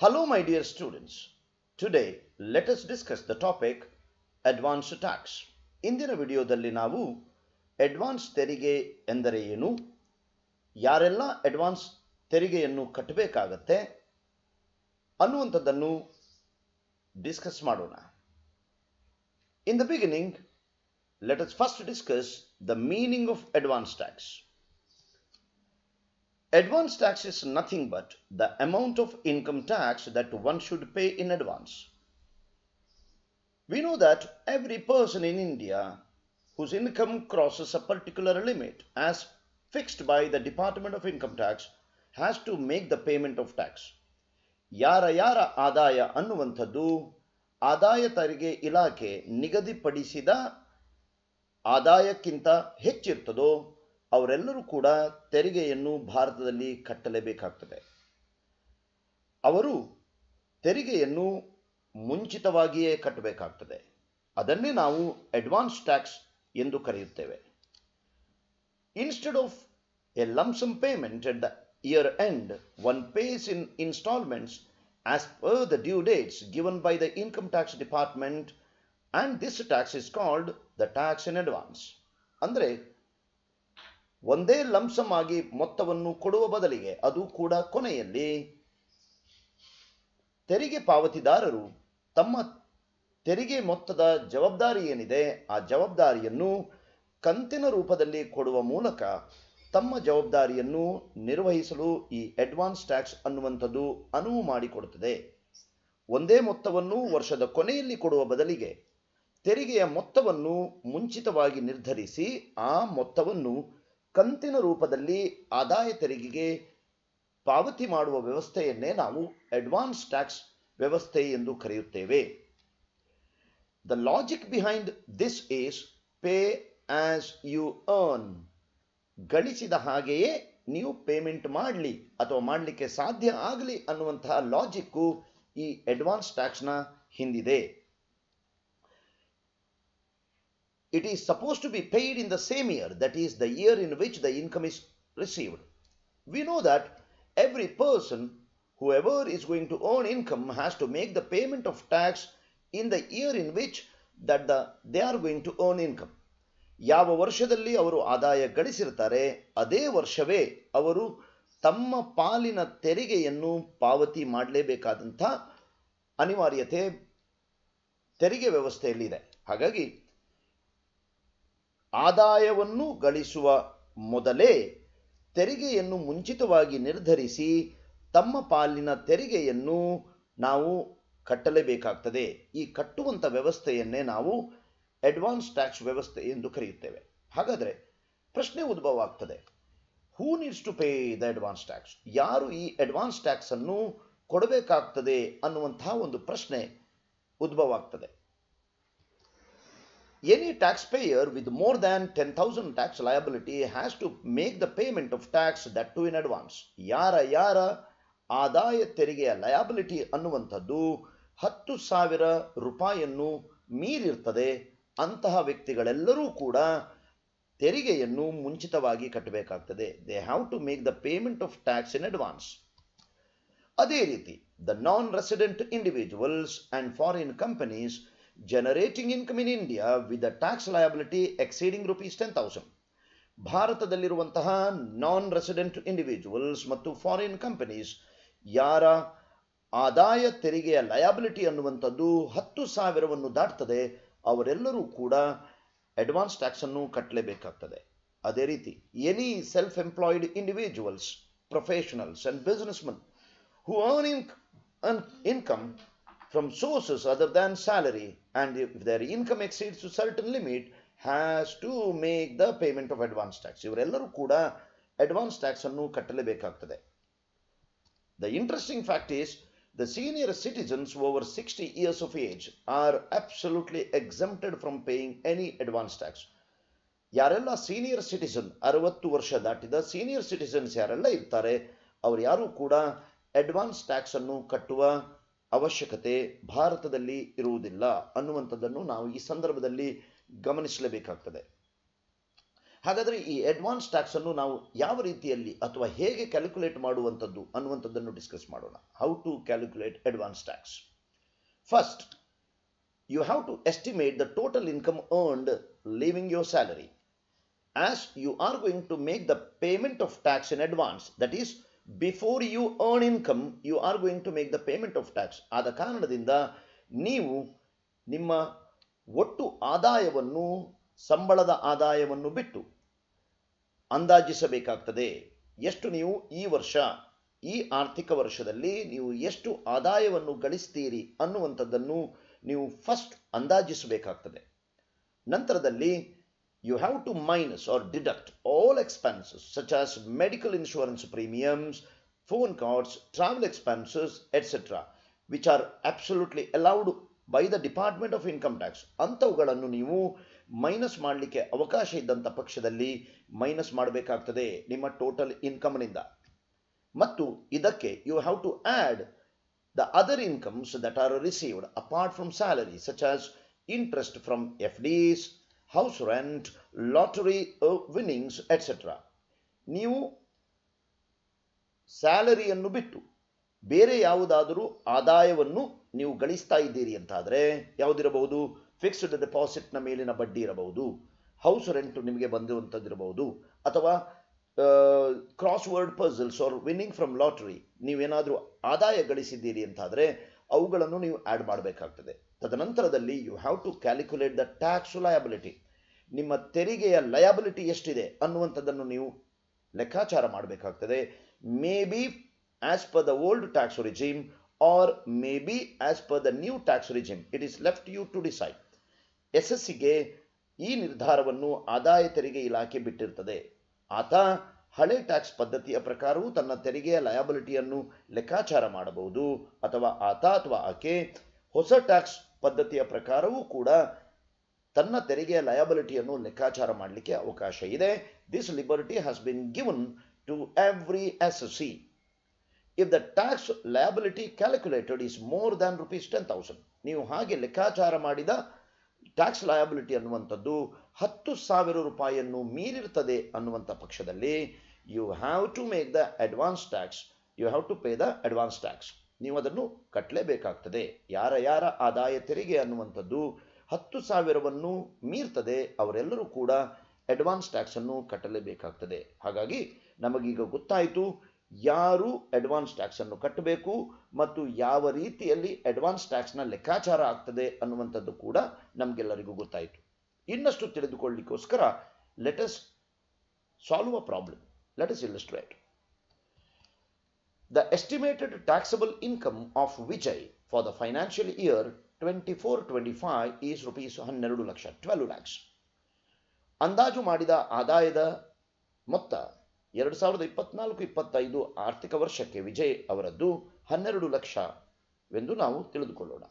Hello, my dear students. Today, let us discuss the topic advanced tax. ಇಂದಿನ ವಿಡಿಯೋದಲ್ಲಿ ನಾವು advance ತೆರಿಗೆ ಎಂದರೆ ಏನು, ಯಾರೆಲ್ಲ ಅಡ್ವಾನ್ಸ್ ತೆರಿಗೆಯನ್ನು ಕಟ್ಟಬೇಕಾಗತ್ತೆ ಅನ್ನುವಂಥದ್ದನ್ನು ಡಿಸ್ಕಸ್ ಮಾಡೋಣ. In the beginning, let us first discuss the meaning of advance tax. Advance tax is nothing but the amount of income tax that one should pay in advance. We know that every person in India whose income crosses a particular limit as fixed by the Department of Income Tax has to make the payment of tax. ಯಾರ ಆದಾಯ ಅನ್ನುವಂಥದ್ದು ಆದಾಯ ತೆರಿಗೆ ಇಲಾಖೆ ನಿಗದಿಪಡಿಸಿದ ಆದಾಯಕ್ಕಿಂತ ಹೆಚ್ಚಿರ್ತದೋ ಅವರೆಲ್ಲರೂ ಕೂಡ ತೆರಿಗೆಯನ್ನು ಭಾರತದಲ್ಲಿ ಕಟ್ಟಲೇಬೇಕಾಗ್ತದೆ. ಅವರು ತೆರಿಗೆಯನ್ನು ಮುಂಚಿತವಾಗಿಯೇ ಕಟ್ಟಬೇಕಾಗ್ತದೆ. ಅದನ್ನೇ ನಾವು ಅಡ್ವಾನ್ಸ್ ಟ್ಯಾಕ್ಸ್ ಎಂದು ಕರೆಯುತ್ತೇವೆ. Instead of a lump sum payment at the year end, one pays in installments as per the due dates given by the Income Tax Department, and this tax is called the tax in advance. ಅಂದರೆ ಒಂದೇ lump sum ಆಗಿ ಮೊತ್ತವನ್ನು ಕೊಡುವ ಬದಲಿಗೆ ಅದು ಕೂಡ ಕೊನೆಯಲ್ಲಿ ತೆರಿಗೆ ಪಾವತಿದಾರರು ತಮ್ಮ ತೆರಿಗೆ ಮೊತ್ತದ ಜವಾಬ್ದಾರಿ ಏನಿದೆ ಆ ಜವಾಬ್ದಾರಿಯನ್ನು ಕಂತಿನ ರೂಪದಲ್ಲಿ ಕೊಡುವ ಮೂಲಕ ತಮ್ಮ ಜವಾಬ್ದಾರಿಯನ್ನು ನಿರ್ವಹಿಸಲು ಈ ಅಡ್ವಾನ್ಸ್ ಟ್ಯಾಕ್ಸ್ ಅನ್ನುವಂಥದ್ದು ಅನುವು ಮಾಡಿಕೊಡುತ್ತದೆ. ಒಂದೇ ಮೊತ್ತವನ್ನು ವರ್ಷದ ಕೊನೆಯಲ್ಲಿ ಕೊಡುವ ಬದಲಿಗೆ ತೆರಿಗೆಯ ಮೊತ್ತವನ್ನು ಮುಂಚಿತವಾಗಿ ನಿರ್ಧರಿಸಿ ಆ ಮೊತ್ತವನ್ನು ಕಂತಿನ ರೂಪದಲ್ಲಿ ಆದಾಯ ತೆರಿಗೆಗೆ ಪಾವತಿ ಮಾಡುವ ವ್ಯವಸ್ಥೆಯನ್ನೇ ನಾವು ಅಡ್ವಾನ್ಸ್ ಟ್ಯಾಕ್ಸ್ ವ್ಯವಸ್ಥೆ ಎಂದು ಕರೆಯುತ್ತೇವೆ. The logic behind this is pay as you earn. ಗಳಿಸಿದ ಹಾಗೆಯೇ ನೀವು ಪೇಮೆಂಟ್ ಮಾಡಲಿ ಅಥವಾ ಮಾಡಲಿಕ್ಕೆ ಸಾಧ್ಯ ಆಗಲಿ ಅನ್ನುವಂತಹ ಲಾಜಿಕ್ಕು ಈ advance ಟ್ಯಾಕ್ಸ್ನ ಹಿಂದಿದೆ. It is supposed to be paid in the same year, that is the year in which the income is received. We know that every person, whoever is going to earn income, has to make the payment of tax in the year in which they are going to earn income. ಯಾವ ವರ್ಷದಲ್ಲಿ ಅವರು ಆದಾಯ ಗಳಿಸಿರ್ತಾರೆ ಅದೇ ವರ್ಷವೇ ಅವರು ತಮ್ಮ ಪಾಲಿನ ತೆರಿಗೆಯನ್ನು ಪಾವತಿ ಮಾಡಲೇಬೇಕಾದಂಥ ಅನಿವಾರ್ಯತೆ ತೆರಿಗೆ ವ್ಯವಸ್ಥೆಯಲ್ಲಿದೆ. ಹಾಗಾಗಿ ಆದಾಯವನ್ನು ಗಳಿಸುವ ಮೊದಲೇ ತೆರಿಗೆಯನ್ನು ಮುಂಚಿತವಾಗಿ ನಿರ್ಧರಿಸಿ ತಮ್ಮ ಪಾಲಿನ ತೆರಿಗೆಯನ್ನು ನಾವು ಕಟ್ಟಲೇಬೇಕಾಗ್ತದೆ. ಈ ಕಟ್ಟುವಂಥ ವ್ಯವಸ್ಥೆಯನ್ನೇ ನಾವು ಅಡ್ವಾನ್ಸ್ ಟ್ಯಾಕ್ಸ್ ವ್ಯವಸ್ಥೆ ಎಂದು ಕರೆಯುತ್ತೇವೆ. ಹಾಗಾದರೆ ಪ್ರಶ್ನೆ ಉದ್ಭವ ಆಗ್ತದೆ, who needs to pay the advance tax? ಯಾರು ಈ ಅಡ್ವಾನ್ಸ್ ಟ್ಯಾಕ್ಸ್ ಅನ್ನು ಕೊಡಬೇಕಾಗ್ತದೆ ಅನ್ನುವಂತಹ ಒಂದು ಪ್ರಶ್ನೆ ಉದ್ಭವ ಆಗ್ತದೆ. Any taxpayer with more than 10,000 tax liability has to make the payment of tax, that too in advance. ಯಾರ ಆದಾಯ ತೆರಿಗೆಯ ಲಯಬಿಲಿಟಿ ಅನ್ನುವಂಥದ್ದು 10,000 ರೂಪಾಯಿಯನ್ನು ಮೀರಿರ್ತದೆ ಅಂತಹ ವ್ಯಕ್ತಿಗಳೆಲ್ಲರೂ ಕೂಡ ತೆರಿಗೆಯನ್ನು ಮುಂಚಿತವಾಗಿ ಕಟ್ಟಬೇಕಾಗ್ತದೆ. They have to make the payment of tax in advance. ಅದೇ ರೀತಿ the non resident individuals and foreign companies generating income in India with a tax liability exceeding rupees 10,000. ಭಾರತದಲ್ಲಿರುವಂತಹ ನಾನ್ ರೆಸಿಡೆಂಟ್ ಇಂಡಿವಿಜುವಲ್ಸ್ ಮತ್ತು ಫಾರಿನ್ ಕಂಪನೀಸ್ ಯಾರ ಆದಾಯ ತೆರಿಗೆಯ liability ಅನ್ನುವಂಥದ್ದು 10,000ವನ್ನು ದಾಟ್ತದೆ ಅವರೆಲ್ಲರೂ ಕೂಡ ಅಡ್ವಾನ್ಸ್ ಟ್ಯಾಕ್ಸ್ ಅನ್ನು ಕಟ್ಟಲೇಬೇಕಾಗ್ತದೆ. ಅದೇ ರೀತಿ any self employed individuals, professionals and businessman who earn income from sources other than salary, and if their income exceeds to certain limit, has to make the payment of advance tax. ಇವರೆಲ್ಲರೂ ಕೂಡ advance tax ಅನ್ನು ಕಟ್ಟಲೇಬೇಕಾಗ್ತದೆ. The interesting fact is the senior citizens over 60 years of age are absolutely exempted from paying any advance tax. ಯಾರೆಲ್ಲ senior citizen 60 ವರ್ಷ ದಾಟಿದ senior citizens ಯಾರೆಲ್ಲ ಇರ್ತಾರೆ ಅವರು ಯಾರು ಕೂಡ ಅಡ್ವಾನ್ಸ್ ಟ್ಯಾಕ್ಸ್ ಅನ್ನು ಕಟ್ಟುವ ಅವಶ್ಯಕತೆ ಭಾರತದಲ್ಲಿ ಇರುವುದಿಲ್ಲ ಅನ್ನುವಂಥದ್ದನ್ನು ನಾವು ಈ ಸಂದರ್ಭದಲ್ಲಿ ಗಮನಿಸಲೇಬೇಕಾಗ್ತದೆ. ಹಾಗಾದರೆ ಈ ಅಡ್ವಾನ್ಸ್ ಟ್ಯಾಕ್ಸ್ ಅನ್ನು ನಾವು ಯಾವ ರೀತಿಯಲ್ಲಿ ಅಥವಾ ಹೇಗೆ ಕ್ಯಾಲ್ಕುಲೇಟ್ ಮಾಡುವಂಥದ್ದು ಅನ್ನುವಂಥದ್ದನ್ನು ಡಿಸ್ಕಸ್ ಮಾಡೋಣ. How to calculate advance tax. First, you have to estimate the total income earned leaving your salary. As you are going to make the payment of tax in advance, that is, before you earn income, you are going to make the payment of tax. ಆದ ಕಾರಣದಿಂದ ನೀವು ನಿಮ್ಮ ಒಟ್ಟು ಆದಾಯವನ್ನು, ಸಂಬಳದ ಆದಾಯವನ್ನು ಬಿಟ್ಟು ಅಂದಾಜಿಸಬೇಕಾಗ್ತದೆ. ಎಷ್ಟು ನೀವು ಈ ವರ್ಷ, ಈ ಆರ್ಥಿಕ ವರ್ಷದಲ್ಲಿ ನೀವು ಎಷ್ಟು ಆದಾಯವನ್ನು ಗಳಿಸ್ತೀರಿ ಅನ್ನುವಂಥದ್ದನ್ನು ನೀವು ಫಸ್ಟ್ ಅಂದಾಜಿಸಬೇಕಾಗ್ತದೆ. ನಂತರದಲ್ಲಿ you have to minus or deduct all expenses such as medical insurance premiums, phone calls, travel expenses, etc., which are absolutely allowed by the Department of Income Tax. ಅಂಥವುಗಳನ್ನು ನೀವು ಮೈನಸ್ ಮಾಡಲಿಕ್ಕೆ ಅವಕಾಶ ಇದ್ದಂಥ ಪಕ್ಷದಲ್ಲಿ ಮೈನಸ್ ಮಾಡಬೇಕಾಗ್ತದೆ ನಿಮ್ಮ total ಇನ್ಕಮ್ನಿಂದ. ಮತ್ತು ಇದಕ್ಕೆ you have to add the other incomes that are received apart from salary, such as interest from FDs, house rent, lottery winnings, etc. ನೀವು ಸ್ಯಾಲರಿಯನ್ನು ಬಿಟ್ಟು ಬೇರೆ ಯಾವುದಾದರೂ ಆದಾಯವನ್ನು ನೀವು ಗಳಿಸ್ತಾ ಇದ್ದೀರಿ ಅಂತಾದರೆ, ಯಾವುದಿರಬಹುದು? ಫಿಕ್ಸ್ಡ್ ಡೆಪಾಸಿಟ್ನ ಮೇಲಿನ ಬಡ್ಡಿ ಇರಬಹುದು, ಹೌಸ್ ರೆಂಟ್ ನಿಮಗೆ ಬಂದಿರುವಂಥದ್ದಿರಬಹುದು, ಅಥವಾ cross word puzzles or winning from lottery, ನೀವೇನಾದರೂ ಆದಾಯ ಗಳಿಸಿದ್ದೀರಿ ಅಂತಾದರೆ ಅವುಗಳನ್ನು ನೀವು ಆ್ಯಡ್ ಮಾಡಬೇಕಾಗ್ತದೆ. ತದನಂತರದಲ್ಲಿ you have to calculate the tax liability. ನಿಮ್ಮ ತೆರಿಗೆಯ ಲಯಬಿಲಿಟಿ ಎಷ್ಟಿದೆ ಅನ್ನುವಂಥದ್ದನ್ನು ನೀವು ಲೆಕ್ಕಾಚಾರ ಮಾಡಬೇಕಾಗ್ತದೆ. Maybe as per the old tax regime or maybe as per the new tax regime. It is left you to decide. SSCಗೆ ಈ ನಿರ್ಧಾರವನ್ನು ಆದಾಯ ತೆರಿಗೆ ಇಲಾಖೆ ಬಿಟ್ಟಿರ್ತದೆ. ಆತ ಹಳೆ ಟ್ಯಾಕ್ಸ್ ಪದ್ಧತಿಯ ಪ್ರಕಾರವೂ ತನ್ನ ತೆರಿಗೆಯ ಲಯಬಿಲಿಟಿಯನ್ನು ಲೆಕ್ಕಾಚಾರ ಮಾಡಬಹುದು, ಅಥವಾ ಆತ ಅಥವಾ ಆಕೆ ಹೊಸ ಟ್ಯಾಕ್ಸ್ ಪದ್ಧತಿಯ ಪ್ರಕಾರವೂ ಕೂಡ ತನ್ನ ತೆರಿಗೆಯ ಲಯಬಿಲಿಟಿಯನ್ನು ಲೆಕ್ಕಾಚಾರ ಮಾಡಲಿಕ್ಕೆ ಅವಕಾಶ ಇದೆ. This liberty has been given to every SSC. If the tax liability calculated is more than ₹10,000, ನೀವು ಹಾಗೆ ಲೆಕ್ಕಾಚಾರ ಮಾಡಿದ ಟ್ಯಾಕ್ಸ್ ಲಯಬಿಲಿಟಿ ಅನ್ನುವಂಥದ್ದು ₹10,000 ಮೀರಿರ್ತದೆ ಅನ್ನುವಂಥ ಪಕ್ಷದಲ್ಲಿ you have to make the advance tax. You have to pay the advance tax. ನೀವು ಅದನ್ನು ಕಟ್ಟಲೇಬೇಕಾಗ್ತದೆ. ಯಾರ ಆದಾಯ ತೆರಿಗೆ ಅನ್ನುವಂಥದ್ದು 10,000 ಮೀರ್ತದೆ ಅವರೆಲ್ಲರೂ ಕೂಡ ಅಡ್ವಾನ್ಸ್ ಟ್ಯಾಕ್ಸನ್ನು ಕಟ್ಟಲೇಬೇಕಾಗ್ತದೆ. ಹಾಗಾಗಿ ನಮಗೀಗ ಗೊತ್ತಾಯಿತು ಯಾರು ಅಡ್ವಾನ್ಸ್ ಟ್ಯಾಕ್ಸನ್ನು ಕಟ್ಟಬೇಕು ಮತ್ತು ಯಾವ ರೀತಿಯಲ್ಲಿ ಅಡ್ವಾನ್ಸ್ ಟ್ಯಾಕ್ಸ್ನ ಲೆಕ್ಕಾಚಾರ ಆಗ್ತದೆ ಅನ್ನುವಂಥದ್ದು ಕೂಡ ನಮಗೆಲ್ಲರಿಗೂ ಗೊತ್ತಾಯಿತು. ಇನ್ನಷ್ಟು ತಿಳಿದುಕೊಳ್ಳಲಿಕ್ಕೋಸ್ಕರ let us solve a problem. Let us illustrate. The estimated taxable income of Vijay for the financial year 24-25 is ₹12 lakh, 12 lakhs. ಅಂದಾಜು ಮಾಡಿದ ಆದಾಯದ ಮೊತ್ತ 2024-25 ಆರ್ಥಿಕ ವರ್ಷಕ್ಕೆ ವಿಜಯ್ ಅವರದ್ದು 12 ಲಕ್ಷವೆಂದು ನಾವು ತಿಳಿದುಕೊಳ್ಳೋಣ.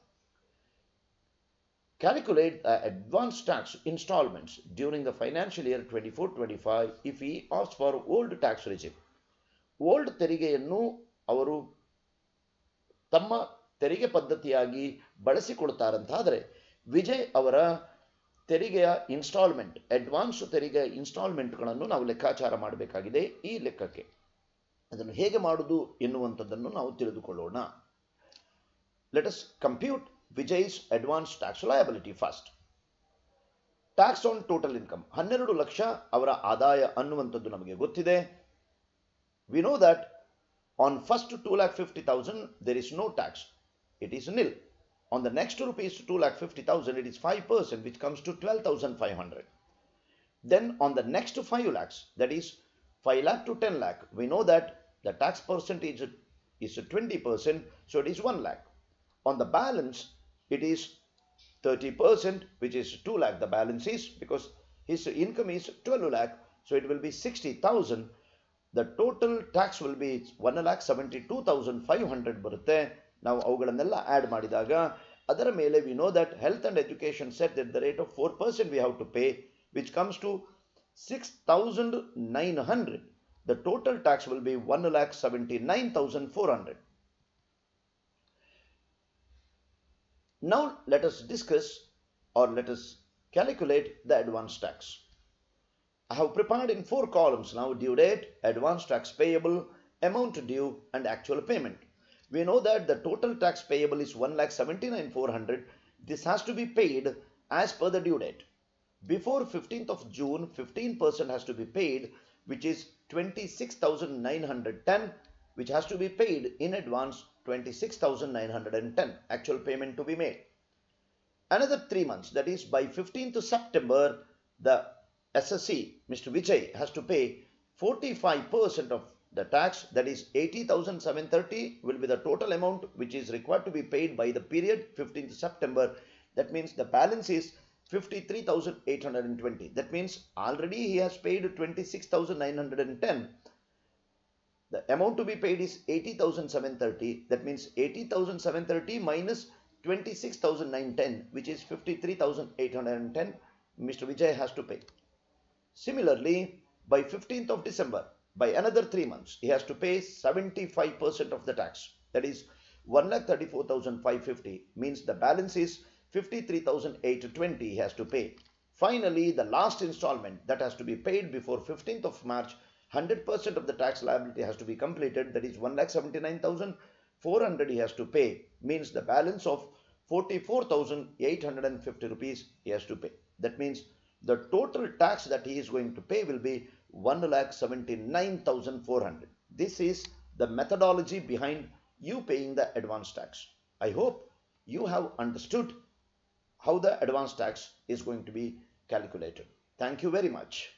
Calculate the advance tax installments during the financial year 24-25 if he asks for old tax regime. Old ತೆರಿಗೆಯನ್ನು ಅವರು ತಮ್ಮ ತೆರಿಗೆ ಪದ್ಧತಿಯಾಗಿ ಬಳಸಿಕೊಳ್ತಾರಂತಾದರೆ ವಿಜಯ್ ಅವರ ತೆರಿಗೆಯ ಇನ್ಸ್ಟಾಲ್ಮೆಂಟ್, ಅಡ್ವಾನ್ಸ್ ತೆರಿಗೆಯ ಇನ್ಸ್ಟಾಲ್ಮೆಂಟ್ಗಳನ್ನು ನಾವು ಲೆಕ್ಕಾಚಾರ ಮಾಡಬೇಕಾಗಿದೆ. ಈ ಲೆಕ್ಕಕ್ಕೆ ಅದನ್ನು ಹೇಗೆ ಮಾಡುವುದು ಎನ್ನುವಂಥದ್ದನ್ನು ನಾವು ತಿಳಿದುಕೊಳ್ಳೋಣ. Let us compute Vijay's advance tax liability first. Tax on total income 12 lakh ಅವರ ಆದಾಯ ಅನ್ನುವಂಥದ್ದು ನಮಗೆ ಗೊತ್ತಿದೆ. We know that on first 2,50,000 there is no tax, it is nil. On the next rupees 2,50,000 it is 5%, which comes to 12,500. Then on the next 5 lakhs, that is 5 lakh to 10 lakh, we know that the tax percentage is 20%, so it is 1 lakh. On the balance it is 30%, which is 2 lakh. The balance is, because his income is 12 lakh, so it will be 60,000. The total tax will be 1,72,500 ಬರುತ್ತೆ. ನಾವು ಅವುಗಳನ್ನೆಲ್ಲ add ಮಾಡಿದಾಗ ಅದರ ಮೇಲೆ we know that health and education set at the rate of 4% we have to pay, which comes to 6,900. The total tax will be 1,79,400. Now let us discuss, or let us calculate the advance tax. I have prepared in 4 columns now: due date, advance tax payable, amount due, and actual payment. We know that the total tax payable is 1,79,400. This has to be paid as per the due date. Before 15th of June, 15% has to be paid, which is 26,910, which has to be paid in advance, 26,910, actual payment to be made. Another 3 months, that is by 15th September, the SSC, Mr. Vijay, has to pay 45% of the tax, that is 80,730 will be the total amount which is required to be paid by the period 15th September. That means the balance is 53,820. That means already he has paid 26,910. The amount to be paid is 80,730. That means 80,730 minus 26,910, which is 53,810, Mr. Vijay has to pay. Similarly, by 15th of December, by another 3 months, he has to pay 75% of the tax. That is 1,34,550, means the balance is 53,820 he has to pay. Finally, the last installment that has to be paid before 15th of March, 100% of the tax liability has to be completed. That is 1,79,400 he has to pay, means the balance of 44,850 rupees he has to pay. That means the total tax that he is going to pay will be 1,79,400. This is the methodology behind you paying the advance tax. I hope you have understood how the advance tax is going to be calculated. Thank you very much.